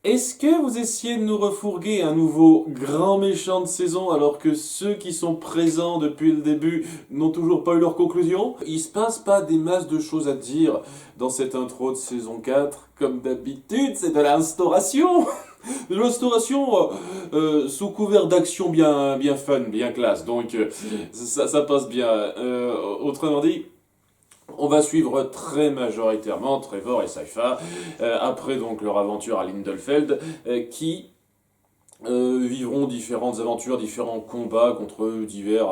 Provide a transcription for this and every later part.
Est-ce que vous essayez de nous refourguer un nouveau grand méchant de saison alors que ceux qui sont présents depuis le début n'ont toujours pas eu leur conclusion? Il se passe pas des masses de choses à dire dans cette intro de saison 4. Comme d'habitude, c'est de l'instauration. De l'instauration sous couvert d'action bien fun, bien classe. Donc ça passe bien. Autrement dit, on va suivre très majoritairement Trevor et Sypha, après donc leur aventure à Lindelfeld, qui vivront différentes aventures, différents combats contre divers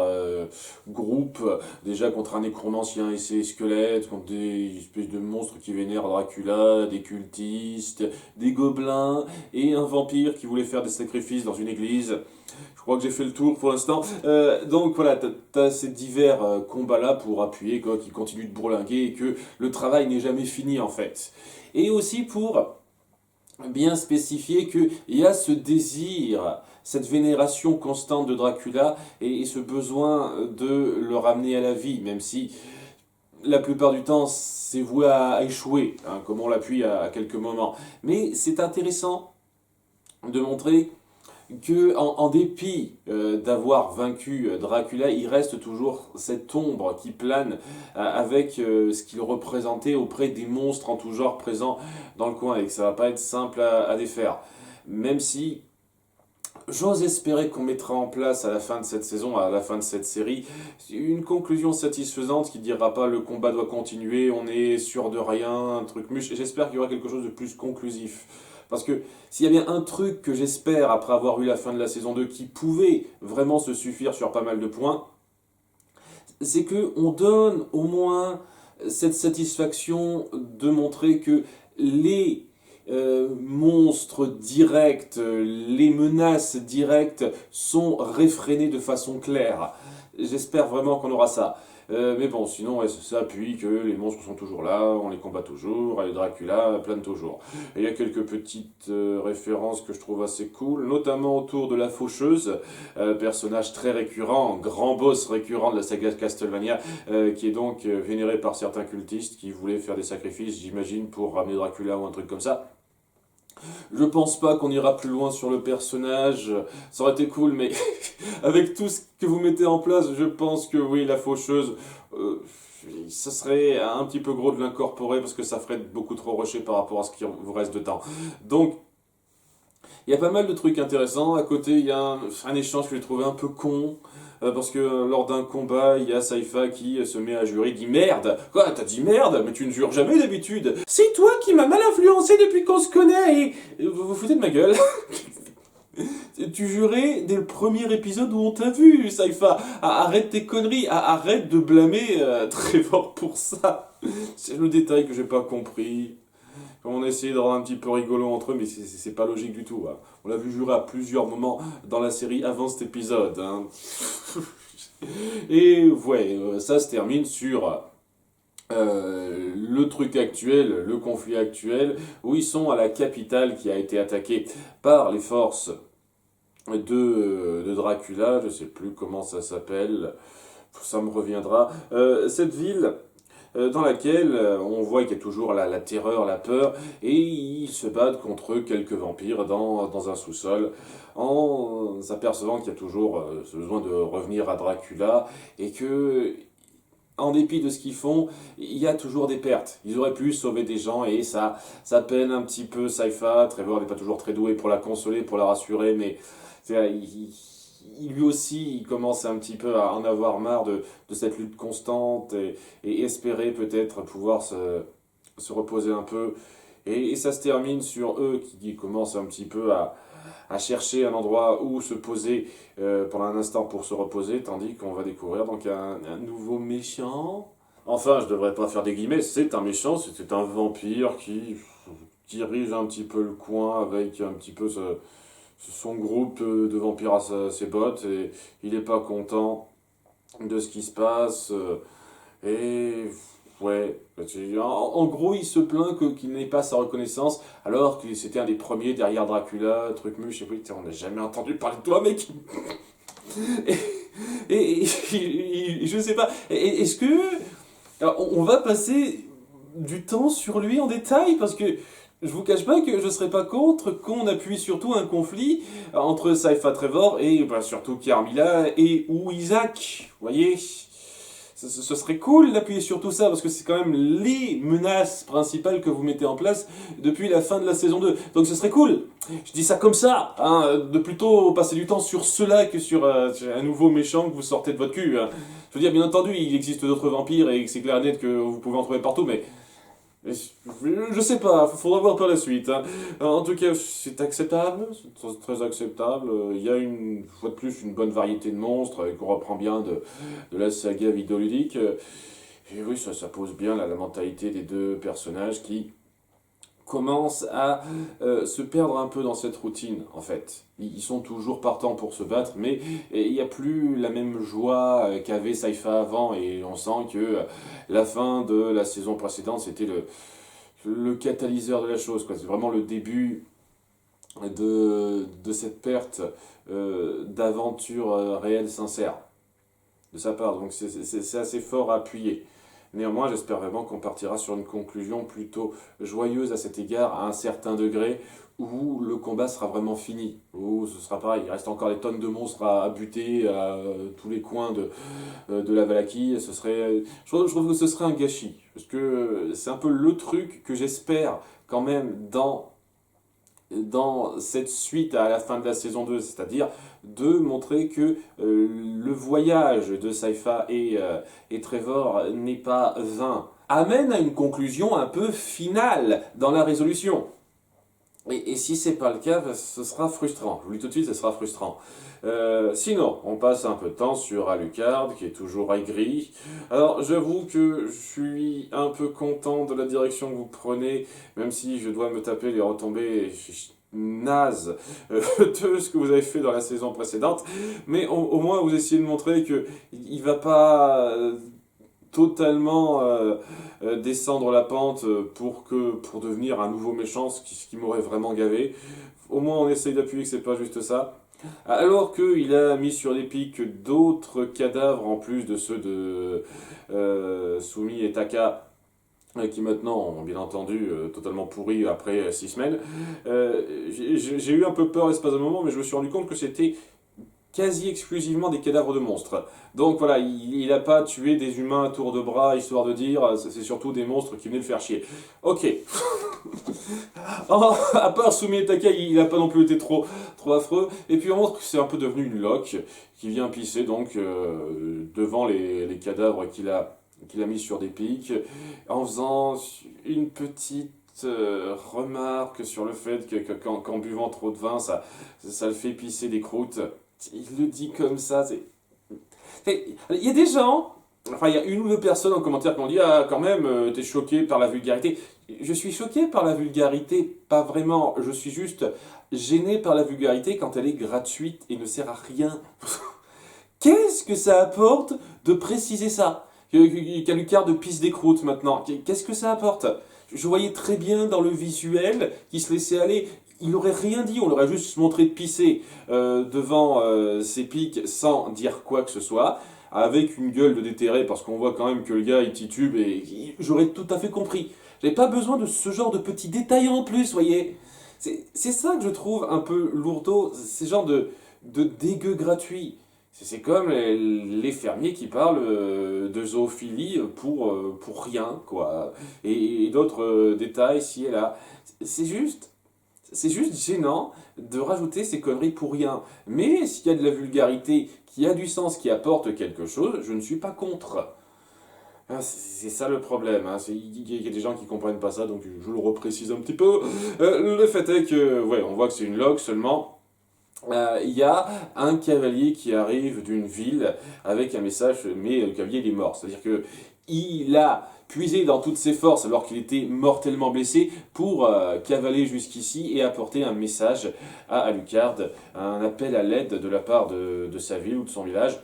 groupes, déjà contre un nécromancien et ses squelettes, contre des espèces de monstres qui vénèrent Dracula, des cultistes, des gobelins, et un vampire qui voulait faire des sacrifices dans une église. Je crois que j'ai fait le tour pour l'instant. Donc voilà, t'as ces divers combats-là pour appuyer, quoi, qui continuent de bourlinguer et que le travail n'est jamais fini en fait. Et aussi pour bien spécifier qu'il y a ce désir, cette vénération constante de Dracula et ce besoin de le ramener à la vie, même si la plupart du temps c'est voué à échouer, hein, comme on l'appuie à quelques moments. Mais c'est intéressant de montrer que en dépit d'avoir vaincu Dracula, il reste toujours cette ombre qui plane avec ce qu'il représentait auprès des monstres en tout genre présents dans le coin et que ça va pas être simple à défaire. Même si j'ose espérer qu'on mettra en place à la fin de cette saison, à la fin de cette série, une conclusion satisfaisante qui dira pas le combat doit continuer, on est sûr de rien, un truc muche. J'espère qu'il y aura quelque chose de plus conclusif. Parce que s'il y a bien un truc que j'espère après avoir eu la fin de la saison 2 qui pouvait vraiment se suffire sur pas mal de points, c'est que on donne au moins cette satisfaction de montrer que les monstres directs, les menaces directes sont réfrénées de façon claire. J'espère vraiment qu'on aura ça. Mais bon, sinon, ouais, ça appuie que les monstres sont toujours là, on les combat toujours, et Dracula plane toujours. Et il y a quelques petites références que je trouve assez cool, notamment autour de la Faucheuse, personnage très récurrent, grand boss récurrent de la saga Castlevania, qui est donc vénéré par certains cultistes qui voulaient faire des sacrifices, j'imagine, pour ramener Dracula ou un truc comme ça. Je pense pas qu'on ira plus loin sur le personnage, ça aurait été cool, mais avec tout ce que vous mettez en place, je pense que oui, la faucheuse, ça serait un petit peu gros de l'incorporer parce que ça ferait beaucoup trop rusher par rapport à ce qui vous reste de temps. Donc, il y a pas mal de trucs intéressants. À côté, il y a un échange que j'ai trouvé un peu con. Parce que lors d'un combat, il y a Sypha qui se met à jurer, dit merde. Quoi, t'as dit merde? Mais tu ne jures jamais d'habitude. C'est toi qui m'as mal influencé depuis qu'on se connaît et vous vous foutez de ma gueule. Tu jurais dès le premier épisode où on t'a vu, Sypha. Arrête tes conneries, arrête de blâmer Trevor pour ça. C'est le détail que j'ai pas compris. On a essayé de rendre un petit peu rigolo entre eux, mais c'est pas logique du tout. Hein. On l'a vu jurer à plusieurs moments dans la série avant cet épisode. Hein. Et ouais, ça se termine sur le truc actuel, le conflit actuel, où ils sont à la capitale qui a été attaquée par les forces de Dracula. Je sais plus comment ça s'appelle, ça me reviendra. Cette ville dans laquelle on voit qu'il y a toujours la terreur, la peur, et ils se battent contre quelques vampires dans un sous-sol, en s'apercevant qu'il y a toujours ce besoin de revenir à Dracula, et que, en dépit de ce qu'ils font, il y a toujours des pertes. Ils auraient pu sauver des gens, et ça peine un petit peu Sypha. Trevor n'est pas toujours très doué pour la consoler, pour la rassurer, mais lui aussi, il commence un petit peu à en avoir marre de cette lutte constante et espérer peut-être pouvoir se reposer un peu. Et ça se termine sur eux qui commencent un petit peu à chercher un endroit où se poser pendant un instant pour se reposer, tandis qu'on va découvrir donc un nouveau méchant. Enfin, je devrais pas faire des guillemets, c'est un méchant, c'est un vampire qui dirige un petit peu le coin avec un petit peu son groupe de vampires à ses bottes et il est pas content de ce qui se passe et ouais, en gros il se plaint qu'il n'ait pas sa reconnaissance alors que c'était un des premiers derrière Dracula, truc muche et oui, on n'a jamais entendu parler de toi mec. Je sais pas, est-ce que alors, on va passer du temps sur lui en détail parce que Je vous cache pas que je serais pas contre qu'on appuie surtout un conflit entre Saifa Trevor et surtout Carmilla et ou Isaac. Vous voyez, ce serait cool d'appuyer sur tout ça parce que c'est quand même les menaces principales que vous mettez en place depuis la fin de la saison 2. Donc ce serait cool. Je dis ça comme ça, hein, de plutôt passer du temps sur cela que sur un nouveau méchant que vous sortez de votre cul. Hein. Je veux dire, bien entendu, il existe d'autres vampires et c'est clair et net que vous pouvez en trouver partout, mais je sais pas, faudra voir par la suite. Hein. En tout cas, c'est acceptable, c'est très acceptable. Il y a une fois de plus une bonne variété de monstres qu'on reprend bien de la saga vidéoludique. Et oui, ça pose bien la mentalité des deux personnages qui commencent à se perdre un peu dans cette routine, en fait. Ils sont toujours partants pour se battre, mais il n'y a plus la même joie qu'avait Saifa avant, et on sent que la fin de la saison précédente, c'était le catalyseur de la chose, quoi. C'est vraiment le début de cette perte d'aventure réelle, sincère, de sa part. Donc c'est assez fort à appuyer. Néanmoins, j'espère vraiment qu'on partira sur une conclusion plutôt joyeuse à cet égard, à un certain degré, où le combat sera vraiment fini, où ce sera pareil, il reste encore des tonnes de monstres à buter à tous les coins de la Valachie. Je trouve que ce serait un gâchis, parce que c'est un peu le truc que j'espère quand même dans cette suite à la fin de la saison 2, c'est-à-dire de montrer que le voyage de Saifa et Trevor n'est pas vain, amène à une conclusion un peu finale dans la résolution. Et si c'est pas le cas, ce sera frustrant. Je vous le dis tout de suite, ce sera frustrant. Sinon, on passe un peu de temps sur Alucard, qui est toujours aigri. Alors, j'avoue que je suis un peu content de la direction que vous prenez, même si je dois me taper les retombées nazes de ce que vous avez fait dans la saison précédente. Mais au moins, vous essayez de montrer que il va pas totalement descendre la pente pour devenir un nouveau méchant, ce qui m'aurait vraiment gavé. Au moins on essaye d'appuyer que c'est pas juste ça. Alors qu'il a mis sur les pics d'autres cadavres en plus de ceux de Sumi et Taka, qui maintenant ont bien entendu totalement pourri après 6 semaines. J'ai eu un peu peur l'espace d'un moment, mais je me suis rendu compte que c'était quasi exclusivement des cadavres de monstres. Donc voilà, il n'a pas tué des humains à tour de bras, histoire de dire, c'est surtout des monstres qui venaient le faire chier. Ok. À part Sumi et Taka, il n'a pas non plus été trop affreux. Et puis on montre que c'est un peu devenu une loque qui vient pisser donc devant les cadavres qu'il a mis sur des pics, en faisant une petite remarque sur le fait que qu'en buvant trop de vin, ça le fait pisser des croûtes. Il le dit comme ça, il y a des gens, enfin il y a une ou deux personnes en commentaire qui m'ont dit « Ah quand même, t'es choqué par la vulgarité ». Je suis choqué par la vulgarité, pas vraiment, je suis juste gêné par la vulgarité quand elle est gratuite et ne sert à rien. Qu'est-ce que ça apporte de préciser ça? Qu'Alucard pisse des croûtes maintenant, qu'est-ce que ça apporte? Je voyais très bien dans le visuel qu'il se laissait aller. Il n'aurait rien dit, on l'aurait juste montré de pisser devant ses pics sans dire quoi que ce soit, avec une gueule de déterré, parce qu'on voit quand même que le gars il titube et j'aurais tout à fait compris. J'avais pas besoin de ce genre de petits détails en plus, voyez. C'est ça que je trouve un peu lourdeau, ces genres de dégueu gratuit. C'est comme les fermiers qui parlent de zoophilie pour rien, quoi. Et d'autres détails, ci et là. C'est juste gênant de rajouter ces conneries pour rien. Mais s'il y a de la vulgarité, qui a du sens, qui apporte quelque chose, je ne suis pas contre. C'est ça le problème. Hein. Il y a des gens qui comprennent pas ça, donc je le reprécise un petit peu. Le fait est que, ouais, on voit que c'est une log seulement. Il y a un cavalier qui arrive d'une ville avec un message, mais le cavalier il est mort. C'est-à-dire que il a puisé dans toutes ses forces alors qu'il était mortellement blessé pour cavaler jusqu'ici et apporter un message à Alucard, un appel à l'aide de la part de sa ville ou de son village.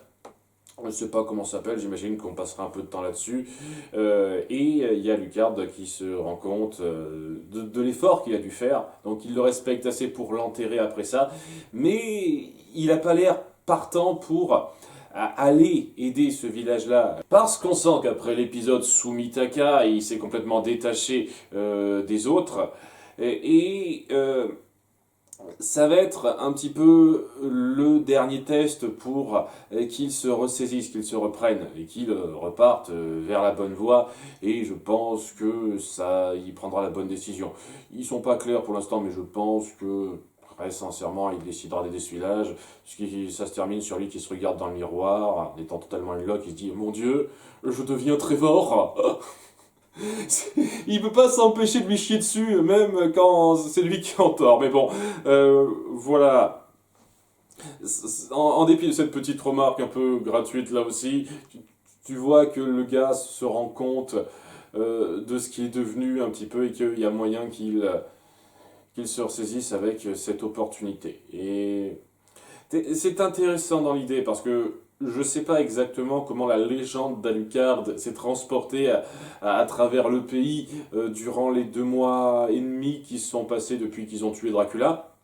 Je ne sais pas comment ça s'appelle, j'imagine qu'on passera un peu de temps là-dessus. Et il y a Alucard qui se rend compte de l'effort qu'il a dû faire. Donc il le respecte assez pour l'enterrer après ça. Mais il n'a pas l'air partant pour aller aider ce village-là. Parce qu'on sent qu'après l'épisode Sumitaka, il s'est complètement détaché des autres. Ça va être un petit peu le dernier test pour qu'ils se ressaisissent, qu'ils se reprennent et qu'ils repartent vers la bonne voie. Et je pense que il prendra la bonne décision. Ils sont pas clairs pour l'instant, mais je pense que très sincèrement, il décidera des essuie-glaces. Ça se termine sur lui qui se regarde dans le miroir, en étant totalement une loque, il se dit mon Dieu, je deviens Trevor. Il peut pas s'empêcher de lui chier dessus, même quand c'est lui qui est en tort. Mais bon, voilà. En dépit de cette petite remarque un peu gratuite là aussi, tu vois que le gars se rend compte de ce qu'il est devenu un petit peu et qu'il y a moyen qu'il se ressaisisse avec cette opportunité. Et c'est intéressant dans l'idée parce que je ne sais pas exactement comment la légende d'Alucard s'est transportée à travers le pays durant les 2 mois et demi qui se sont passés depuis qu'ils ont tué Dracula.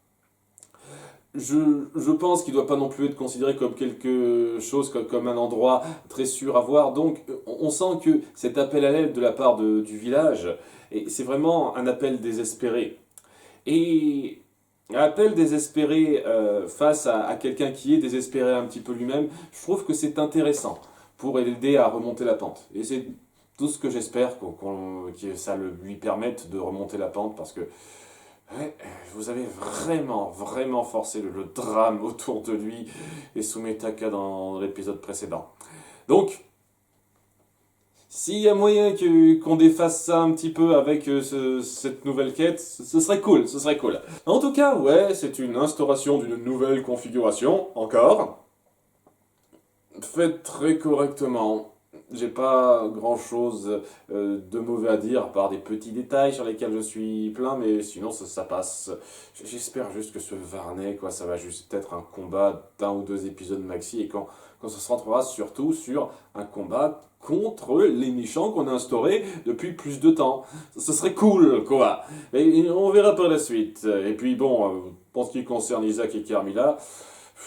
Je pense qu'il ne doit pas non plus être considéré comme quelque chose, comme un endroit très sûr à voir. Donc on sent que cet appel à l'aide de la part du village, et c'est vraiment un appel désespéré. Et un appel désespéré face à quelqu'un qui est désespéré un petit peu lui-même, je trouve que c'est intéressant pour l'aider à remonter la pente. Et c'est tout ce que j'espère que ça lui permette de remonter la pente parce que ouais, vous avez vraiment, vraiment forcé le drame autour de lui et Sumetaka dans l'épisode précédent. Donc, s'il y a moyen qu'on défasse ça un petit peu avec cette nouvelle quête, ce serait cool, ce serait cool. En tout cas, ouais, c'est une instauration d'une nouvelle configuration, encore. Faite très correctement. J'ai pas grand chose de mauvais à dire, à part des petits détails sur lesquels je suis plein, mais sinon ça passe. J'espère juste que ce Varney, quoi, ça va juste être un combat d'un ou deux épisodes maxi, et quand ça se rentrera surtout sur un combat contre les méchants qu'on a instaurés depuis plus de temps. Ce serait cool, quoi. Et on verra par la suite. Et puis bon, pour ce qui concerne Isaac et Carmilla,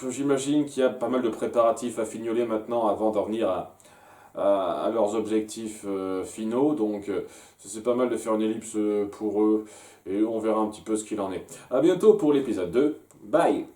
j'imagine qu'il y a pas mal de préparatifs à fignoler maintenant avant d'en venir à leurs objectifs finaux. Donc c'est pas mal de faire une ellipse pour eux et on verra un petit peu ce qu'il en est. A bientôt pour l'épisode 2. Bye!